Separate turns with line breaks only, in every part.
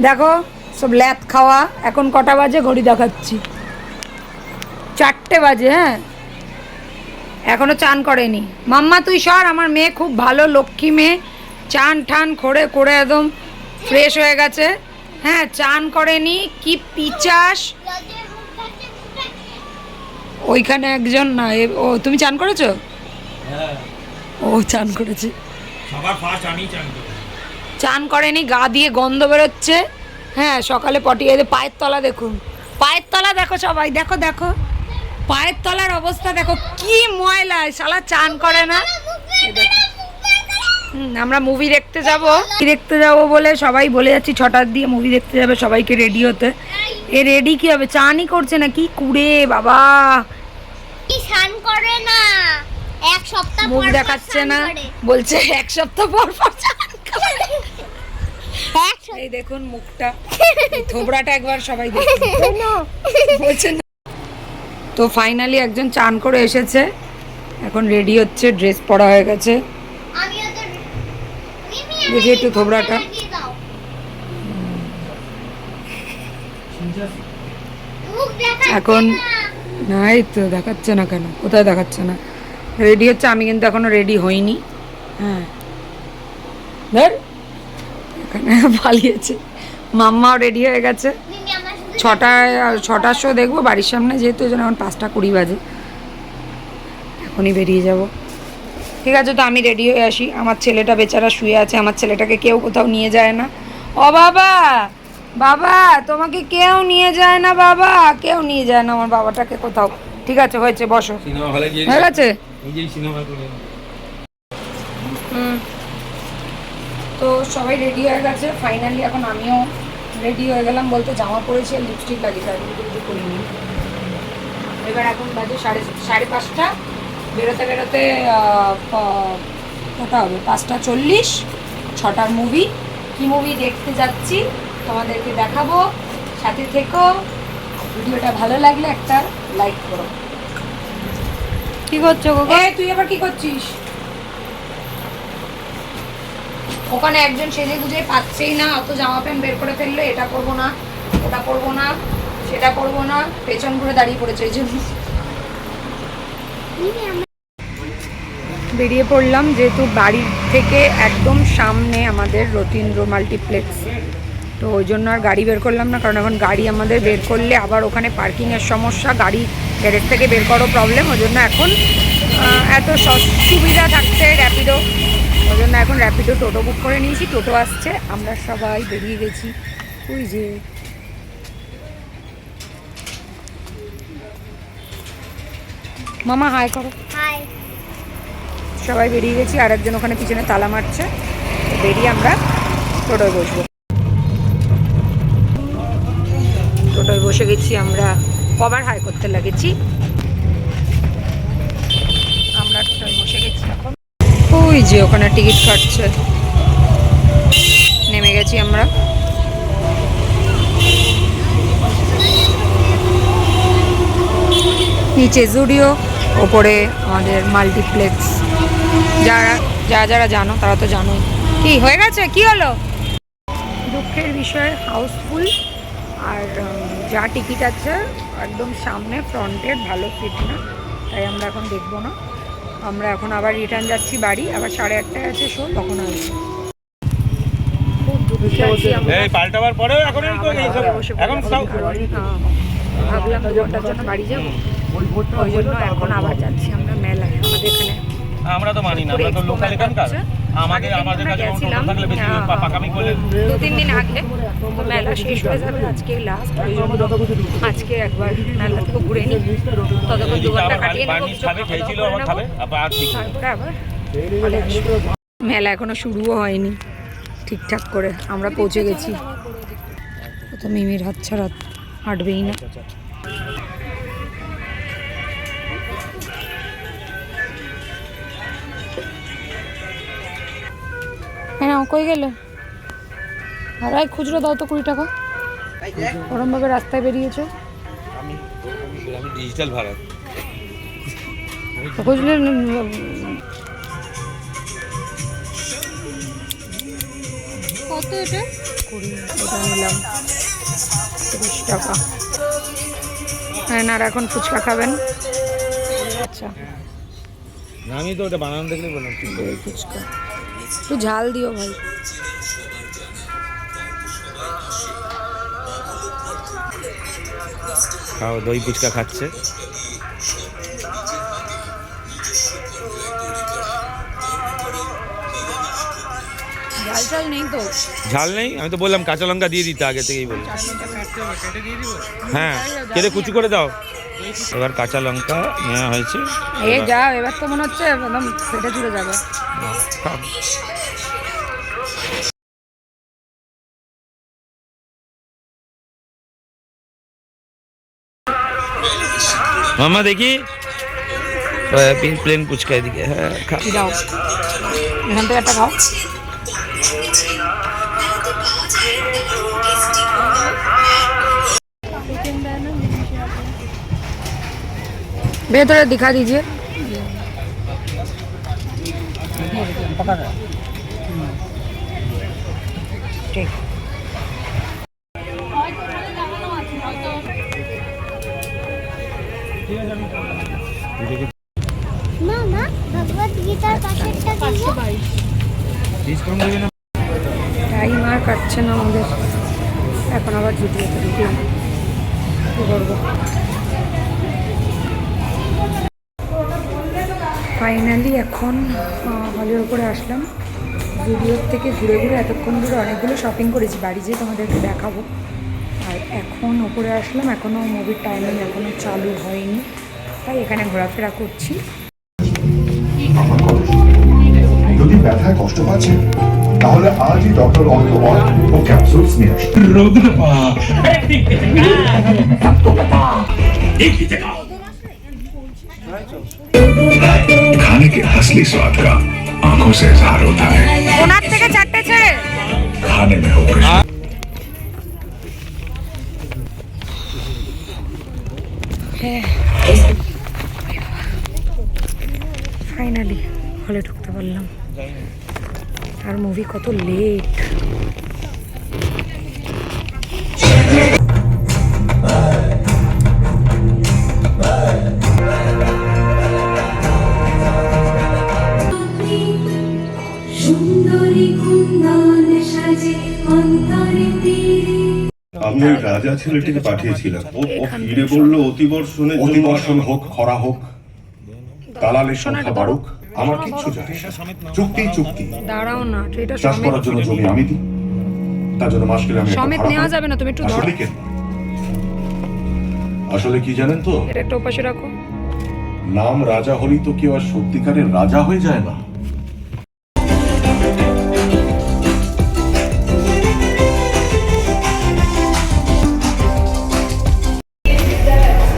দেখো সব ল্যাথ খাওয়া। এখন কটা বাজে ঘড়ি দেখাচ্ছি, 4টে বাজে। হ্যাঁ, এখনো চান করেনি। মাম্মা তুই সর, আমার মেয়ে খুব ভালো লক্ষ্মী মেয়ে, চান ঠান করে করে একদম ফ্রেশ হয়ে গেছে। হ্যাঁ, চান করেনি, কি পিচাস। ওইখানে একজন না, ও তুমি চান করেছো? ও চান করেছে, চান করেনি, গা দিয়ে গন্ধ বেরোচ্ছে। হ্যাঁ, সকালে পটি এদের পায়ের তলা দেখুন, পায়ের তলা দেখো সবাই, দেখো দেখো পায়ের তলার অবস্থা দেখো, কি ময়লা, শালা চান করে না। আমরা মুভি দেখতে যাবো বলে সবাই বলে যাচ্ছি 6টার দিয়ে মুভি দেখতে যাবে, সবাইকে রেডি হতে। এ রেডি কি হবে, চানই করছে না, কি কুড়ে বাবা,
স্নান করে না, এক সপ্তাহ
মুখ দেখাচ্ছে না, বলছে 1 সপ্তাহ পর পর চান করে। এই দেখুন মুখটা, থোবড়াটা একবার সবাই দেখুন, বলছে না। তো ফাইনালি একজন চান করে এসেছে, এখন রেডি হচ্ছে, ড্রেস পরা হয়ে গেছে। দেখি একটু থোবড়াটা, এখন নাই তো দেখাচ্ছে না কেন, কোথায় দেখাচ্ছে না, রেডি হচ্ছে। আমি কিন্তু এখনো রেডি হইনি। হ্যাঁ, ধর এখানে পালিয়েছে। মাম্মাও রেডি হয়ে গেছে। 6টার শো দেখবো বাড়ির সামনে, যেহেতু যেন এখন 5:20 বাজে, এখনই বেরিয়ে যাব। ঠিক আছে, তো আমি রেডি হয়ে আসি। আমার ছেলেটা বেচারা শুয়ে আছে, আমার ছেলেটাকে কেউ কোথাও নিয়ে যায় না। ও বাবা, বাবা তোমাকে কেউ নিয়ে যায় না, বাবা কেউ নিয়ে যায় না আমার বাবাটাকে কোথাও। ঠিক আছে, হয়েছে, বসো, হয়ে গেছে। তো সবাই রেডি হয়ে গেছে ফাইনালি, এখন আমিও রেডি হয়ে গেলাম, বলতে জামা পরেছি আর লিপস্টিক লাগিয়ে তাই করিনি। এবার এখন বাজে 5:30, বেরোতে বেরোতে কটা হবে, 5:40। 6টার মুভি, কি মুভি দেখতে যাচ্ছি তোমাদেরকে দেখাবো, সাথে থেকো। ভিডিওটা ভালো লাগলে একটা লাইক করো।
কি করছো গো?
তুই আবার কি করছিস? ওখানে একজন সেজে গুজে পাচ্ছেই না, অত জামা প্যান্ট বের করে ফেললো, এটা পরবো না, ওটা পরবো না, সেটা পরবো না, পেছন ঘুরে দাঁড়িয়ে পড়েছে। এই জন্য বেরিয়ে পড়লাম, যেহেতু বাড়ির থেকে একদম সামনে আমাদের রতীন্দ্র মাল্টিপ্লেক্স, তো ওই জন্য আর গাড়ি বের করলাম না, কারণ এখন গাড়ি আমাদের বের করলে আবার ওখানে পার্কিংয়ের সমস্যা, গাড়ি গ্যারেজ থেকে বের করো প্রবলেম। ওই জন্য এখন এত সুবিধা থাকতে র্যাপিডো, ওই জন্য এখন র্যাপিডো টোটো বুক করে নিয়েছি, টোটো আসছে, আমরা সবাই বেরিয়ে গেছি। ওই যে মামা হাই করো,
হাই।
সবাই বেরিয়ে গেছি, আর একজন ওখানে পিছনে তালা মারছে, বেরিয়ে আমরা টোটোয় বসবো। টোটোয় বসে গেছি আমরা, কবার হাই করতে লাগেছি, আমরা টোটোয় বসে গেছি এখন। ওই যে ওখানে টিকিট কাটছে, নেমে গেছি আমরা। নিচে জুডিও, ওপরে আমাদের মাল্টিপ্লেক্স। যারা জানো তারা তো জানোই। কি হয়ে গেছে, কি হলো? দুঃখের বিষয় হাউসফুল, আর যা টিকিট আছে একদম সামনে ফ্রন্টের, ভালো সিট না, তাই আমরা এখন দেখবো না। আমরা এখন আবার রিটার্ন যাচ্ছি বাড়ি, আবার 8:30টায় আছে শো, তখন আসবো। খুব দুঃখে আছি আমরা, ভাবলাম 2 ঘন্টার জন্য বাড়ি যাবো, ওই জন্য এখন আবার যাচ্ছি আমরা মেলায়। আমাদের এখানে
আমরা তো মানি না, আমরা তো লোকাল এখানকার, আমাদের কাছে
গেছিলাম 2-3 দিন আগে, তো মেলা শেষ হয়ে যাবে, আজকে লাস্ট, ওই জন্য আজকে একবার মেলা থেকে ঘুরে নিই, ততক্ষণ 2 ঘন্টা কাটিয়ে নেবো, তারপরে আবার মেলা এখনো শুরুও হয়নি ঠিকঠাক করে। আমরা পৌঁছে গেছি, তো মিমির হাত ছাড়া হাঁটবেই না। হ্যাঁ, কই গেলে? আর খুচরো দাও তো 20 টাকা, ওরমভাবে রাস্তায় বেরিয়েছো।
আমি ডিজিটাল ভাড়া
খুচরো
কত এটা?
20, এটা নিলাম 30 টাকা। হ্যাঁ, আর এখন ফুচকা খাবেন? আচ্ছা,
আমি তো ওটা বানানো দেখলে বললাম
দই ফুচকা একটু ঝাল দিও ভাই।
খাও, দই ফুচকা খাচ্ছে।
ঝাল ঝাল নেই তো?
ঝাল নেই, আমি তো বললাম কাঁচা লঙ্কা দিয়ে দিতে আগে থেকেই বলি। হ্যাঁ, কেটে কুচি করে দাও। এবার কাঁচা লঙ্কা নেওয়া হয়েছে।
যাও, এবার তো মনে হচ্ছে একদম ফেটে চুড়ে যাবে।
খাও। মামা দেখি প্লেন ফুচকা এদিকে। হ্যাঁ,
দাও, এখান থেকে একটা খাও। ভেতরে दिखा दीजिए। ठीक।
মামা ভগবত গীতার পাশেরটা দিও।
টাইম আর কাটছে না আমাদের, এখন আবার ভিডিওতে ঢুকলাম, কি করবো। ফাইনালি এখন হলের উপরে আসলাম। ভিডিওর থেকে ঘুরে ঘুরে এতক্ষণ ধরে অনেকগুলো শপিং করেছি, বাড়ি যেয়ে তোমাদেরকে দেখাবো। আর এখন উপরে আসলাম, এখনও মুভির টাইমিং এখনও চালু হয়নি, তাই এখানে ঘোরাফেরা করছি।
যদি ব্যথায় কষ্ট পাচ্ছেন তাহলে আজই ডক্টর অর্থ ও ক্যাপসুলস নিয়ে আসুন। खाने के असली स्वाद का आंखों से इजहार होता है,
ওনার থেকে চারটে ছেড়ে
खाने में हो खुशबू।
ফাইনালি হলে ঢুকতে পারলাম। আর মুভি কত লেট।
আমি ওই রাজা ছেলেটিকে পাঠিয়েছিলাম, ও ফিরে বললো অতিবর্ষণের জন্য
অতিবর্ষণ হোক, খরা হোক, দালালের সংখ্যা বাড়ুক, আমার কিচ্ছু যায় আসে না। চুক্তি চুক্তি।
দাঁড়াও না, এটা
চাষ
সমেত
করার জন্য জমি আমি দিই, তার জন্য মাস গেলে আমি একটা
সমেত
ভাড়া
নেওয়া
পাই।
যাবে না, তুমি একটু ধরো।
আসলে কি, আসলে কি জানেন তো,
এটা একটা উপাসে রাখো।
নাম রাজা হলেই তো কেউ আর সত্যিকারের রাজা হয়ে যায় না।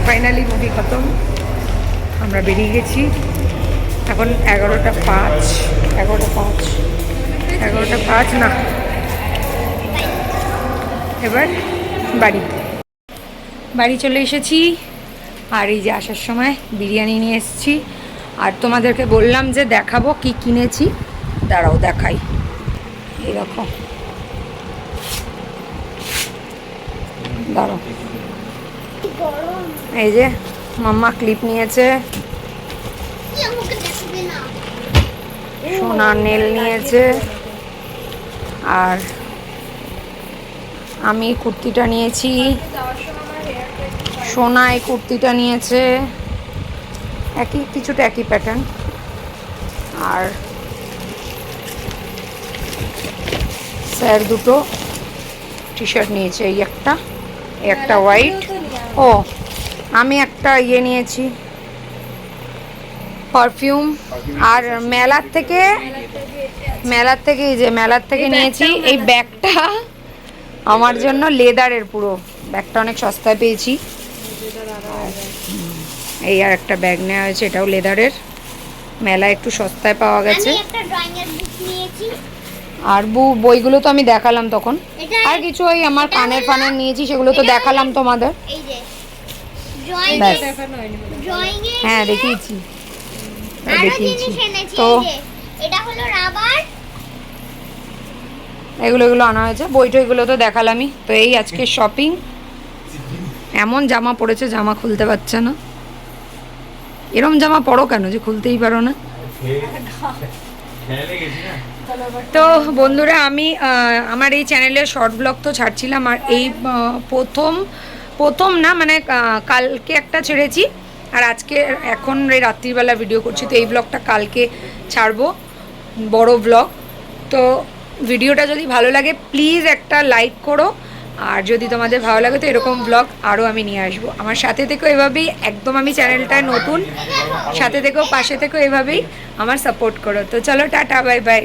ফাইনালি মুভি খতম, আমরা বেরিয়ে গেছি। এখন 11:05, 11:05 না, এবার বাড়ি চলে এসেছি। আর এই যে আসার সময় বিরিয়ানি নিয়ে এসেছি, আর তোমাদেরকে বললাম যে দেখাবো কি কিনেছি, দাঁড়াও দেখাই। এরকম দাঁড়াও, এই যে মাম্মা ক্লিপ নিয়েছে,
কি আমাকে দেখবে না?
সোনার নেল নিয়েছে, আর আমি কুর্তিটা নিয়েছি, সোনা এই কুর্তিটা নিয়েছে, কিছুটা একই প্যাটার্ন। আর স্যার দুটো টি শার্ট নিয়েছে, এই একটা হোয়াইট। ও আমি একটা নিয়েছি পারফিউম। আর মেলার থেকে নিয়েছি এই ব্যাগটা আমার জন্য, লেদারের পুরো ব্যাগটা অনেক সস্তায় পেয়েছি। এই আর একটা ব্যাগ নেওয়া হয়েছে, এটাও লেদারের, মেলায় একটু সস্তায় পাওয়া গেছে।
আমি একটা ড্রয়িং এর বুক নিয়েছি।
আর বইগুলো তো আমি দেখালাম তখন।
এটা-
আর কিছু ওই আমার কানের ফানের নিয়েছি, সেগুলো তো দেখালাম তোমাদের।
এই যে ড্রয়িং
ব্যাস।
এ
হ্যাঁ দেখিয়েছি,
আরো
দেখিয়েছি
জিনিস এনেছি।
তো।
এই যে এটা হলো রাবার,
এগুলো এগুলো আনা হয়েছে, বইটইগুলো তো দেখালামই। তো এই আজকে শপিং। এমন জামা পড়েছে, জামা খুলতে পারছে না। এরম জামা পরো কেন যে খুলতেই পারো না? তো বন্ধুরা, আমি আমার এই চ্যানেলে শর্ট ব্লগ তো ছাড়ছিলাম, আর এই প্রথম না মানে কালকে একটা ছেড়েছি, আর আজকে এখন এই রাত্রিবেলা ভিডিও করছি। তো এই ব্লগটা কালকে ছাড়বো, বড় ব্লগ। তো ভিডিওটা যদি ভালো লাগে প্লিজ একটা লাইক করো, আর যদি তোমাদের ভালো লাগে তো এরকম ব্লগ আরও আমি নিয়ে আসবো। আমার সাথে থেকেও এভাবেই, একদম আমি চ্যানেলটায় নতুন, সাথে থেকেও পাশে থেকেও এভাবেই আমার সাপোর্ট করো। তো চলো, টাটা, বাই বাই।